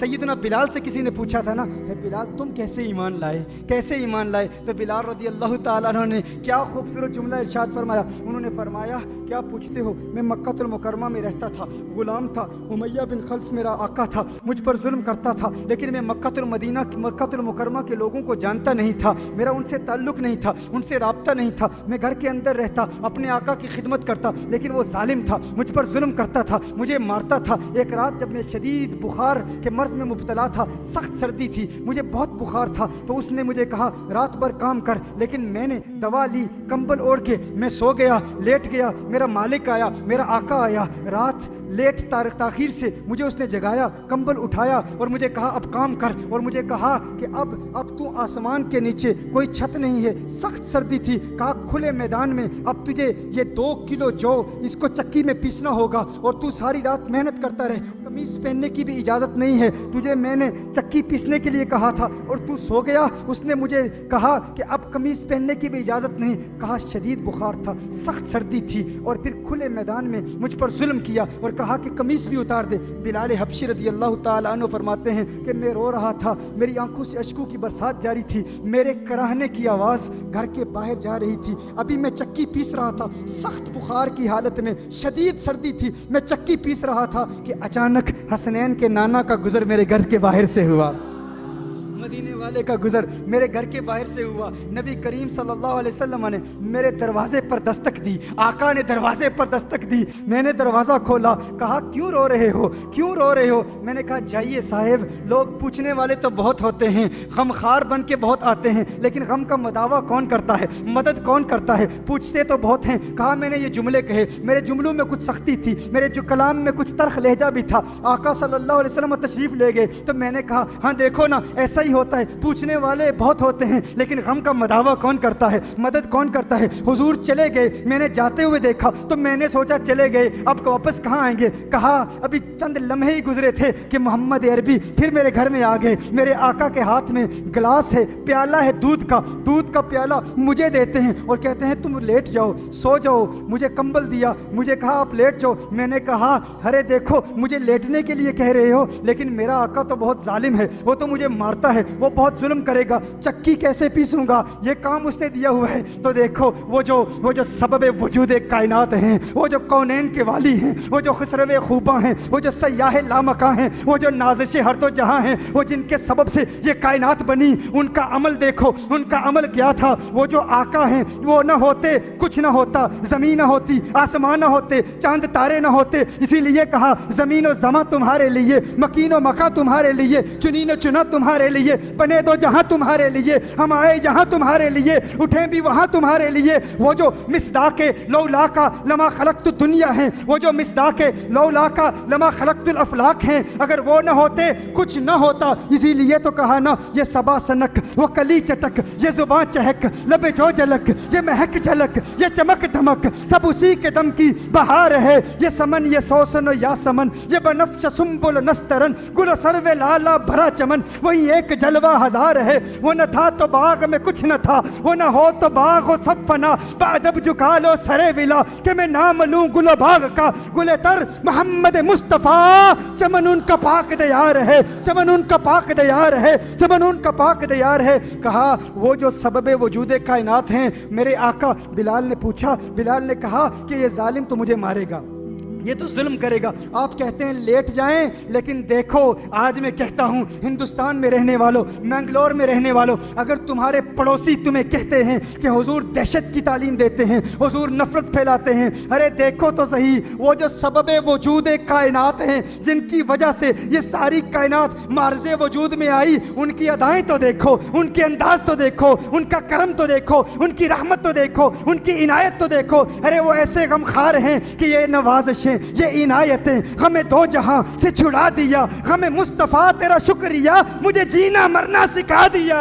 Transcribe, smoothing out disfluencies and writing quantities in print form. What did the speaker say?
سیدنا بلال سے کسی نے پوچھا تھا نا، اے بلال تم کیسے ایمان لائے، کیسے ایمان لائے؟ تو بلال رضی اللہ تعالیٰ عنہ نے کیا خوبصورت جملہ ارشاد فرمایا. انہوں نے فرمایا کیا پوچھتے ہو، میں مکہ المکرمہ میں رہتا تھا، غلام تھا، امیہ بن خلف میرا آقا تھا، مجھ پر ظلم کرتا تھا، لیکن میں مکہ المکرمہ کے لوگوں کو جانتا نہیں تھا، میرا ان سے تعلق نہیں تھا، ان سے رابطہ نہیں تھا. میں گھر کے اندر رہتا، اپنے آقا کی خدمت کرتا، لیکن وہ ظالم تھا، مجھ پر ظلم کرتا تھا، مجھے مارتا تھا. ایک رات جب میں شدید بخار کے مرض میں مبتلا تھا، سخت سردی تھی، مجھے بہت بخار تھا، تو اس نے مجھے کہا رات بھر کام کر، لیکن میں نے دوا لی، کمبل اوڑھ کے میں سو گیا، لیٹ گیا. میرا مالک آیا، میرا آقا آیا، رات لیٹ تاخیر سے مجھے اس نے جگایا، کمبل اٹھایا اور مجھے کہا اب کام کر، اور مجھے کہا کہ اب تو آسمان کے نیچے کوئی چھت نہیں ہے، سخت سردی تھی، کہا کھلے میدان میں اب تجھے یہ 2 کلو جو اس کو چکی میں پیسنا ہوگا، اور تو ساری رات محنت کرتا رہے، قمیص پہننے کی بھی اجازت نہیں ہے، تجھے میں نے چکی پیسنے کے لیے کہا تھا اور تو سو گیا. اس نے مجھے کہا کہ اب قمیص پہننے کی بھی اجازت نہیں، کہا شدید بخار تھا، سخت سردی تھی، اور پھر کھلے میدان میں مجھ پر ظلم کیا اور کہا کہ قمیص بھی اتار دے. بلال حبشی رضی اللہ تعالیٰ عنہ فرماتے ہیں کہ میں رو رہا تھا، میری آنکھوں سے اشکوں کی برسات جاری تھی، میرے کراہنے کی آواز گھر کے باہر جا رہی تھی. ابھی میں چکی پیس رہا تھا، سخت بخار کی حالت میں، شدید سردی تھی، میں چکی پیس رہا تھا کہ اچانک حسنین کے نانا کا گزر میرے گھر کے باہر سے ہوا، مدینے والے کا گزر میرے گھر کے باہر سے ہوا. نبی کریم صلی اللہ علیہ وسلم نے میرے دروازے پر دستک دی، آقا نے دروازے پر دستک دی. میں نے دروازہ کھولا، کہا کیوں رو رہے ہو، کیوں رو رہے ہو؟ میں نے کہا جائیے صاحب، لوگ پوچھنے والے تو بہت ہوتے ہیں، غمخوار بن کے بہت آتے ہیں، لیکن غم کا مداوع کون کرتا ہے، مدد کون کرتا ہے؟ پوچھتے تو بہت ہیں. کہا میں نے یہ جملے کہے، میرے جملوں میں کچھ سختی تھی، میرے جو کلام میں کچھ تلخ لہجہ بھی تھا. آقا صلی اللہ علیہ وسلم تشریف لے گئے تو میں نے کہا ہاں دیکھو نا، ایسا ہی ہوتا ہے، پوچھنے والے بہت ہوتے ہیں لیکن غم کا مداوع کون کرتا ہے، مدد کون کرتا ہے؟ حضور چلے گئے، میں نے جاتے ہوئے دیکھا تو میں نے سوچا چلے گئے، اب واپس کہاں آئیں گے؟ کہا ابھی چند لمحے ہی گزرے تھے کہ محمد عربی پھر میرے گھر میں آ گئے. میرے آقا کے ہاتھ میں گلاس ہے، پیالہ ہے دودھ کا پیالہ مجھے دیتے ہیں اور کہتے ہیں تم لیٹ جاؤ، سو جاؤ. مجھے کمبل دیا، مجھے کہا آپ لیٹ جاؤ. میں نے کہا ارے دیکھو مجھے لیٹنے کے لیے کہہ رہے ہو، لیکن میرا آقا تو بہت ظالم ہے، وہ تو مجھے مارتا ہے، وہ بہت ظلم کرے گا، چکی کیسے پیسوں گا، یہ کام اس نے دیا ہوا ہے. تو دیکھو وہ جو سبب وجود کائنات ہیں، وہ جو کونین کے والی ہیں، وہ جو خسرو خوباں ہیں، وہ جو سیاح لامکاں ہیں، وہ جو نازش ہر دو جہاں ہیں، وہ جن کے سبب سے یہ کائنات بنی، ان کا عمل دیکھو، ان کا عمل کیا تھا. وہ جو آقا ہیں وہ نہ ہوتے کچھ نہ ہوتا، زمین نہ ہوتی، آسمان نہ ہوتے، چاند تارے نہ ہوتے. اسی لیے کہا زمین و زماں تمہارے لیے، مکین و مکا تمہارے لیے، چنین و چنا تمہارے لیے، بنے دو جہاں تمہارے لیے، ہم آئے جہاں تمہارے لیے، اٹھیں بھی وہاں تمہارے لیے. وہ جو مصداق لولا کا لما خلقت دنیا ہیں، وہ جو مصداق لولا کا لما خلقت الافلاق ہیں، اگر وہ نہ ہوتے کچھ نہ ہوتا. اسی لیے تو کہا نا یہ صبا سنک، وہ کلی چٹک، یہ زبان چہک، لب جو جلک، یہ مہک جھلک، یہ چمک دھمک، سب اسی کے دم کی بہار ہے. یہ سمن، یہ سوسن و یا سمن، یہ بنفش سنبل نسترن، گل سرو لالا بھرا چمن، وہی ایک جلوہ ہزار ہے. وہ نہ تھا تو باغ میں کچھ نہ تھا، وہ نہ ہو تو باغ و سب فنا، بادب جھکا لو سرے ولا کہ میں نام لوں گل و باغ کا. گل تر محمد مصطفیٰ، چمن ان کا پاک دیار ہے، چمن ان کا پاک دیار ہے، چمن ان کا پاک دیار ہے. کہا وہ جو سبب وجود کائنات ہیں میرے آقا. بلال نے پوچھا، بلال نے کہا کہ یہ ظالم تو مجھے مارے گا، یہ تو ظلم کرے گا. آپ کہتے ہیں لیٹ جائیں، لیکن دیکھو آج میں کہتا ہوں ہندوستان میں رہنے والوں، منگلور میں رہنے والوں، اگر تمہارے پڑوسی تمہیں کہتے ہیں کہ حضور دہشت کی تعلیم دیتے ہیں، حضور نفرت پھیلاتے ہیں، ارے دیکھو تو صحیح وہ جو سبب وجود کائنات ہیں، جن کی وجہ سے یہ ساری کائنات معرض وجود میں آئی، ان کی ادائیں تو دیکھو، ان کے انداز تو دیکھو، ان کا کرم تو دیکھو، ان کی رحمت تو دیکھو، ان کی عنایت تو دیکھو. ارے وہ ایسے غمخوار ہیں کہ یہ نوازشیں، یہ عنایتیں ہمیں دو جہاں سے چھڑا دیا. ہمیں مصطفیٰ تیرا شکریہ، مجھے جینا مرنا سکھا دیا.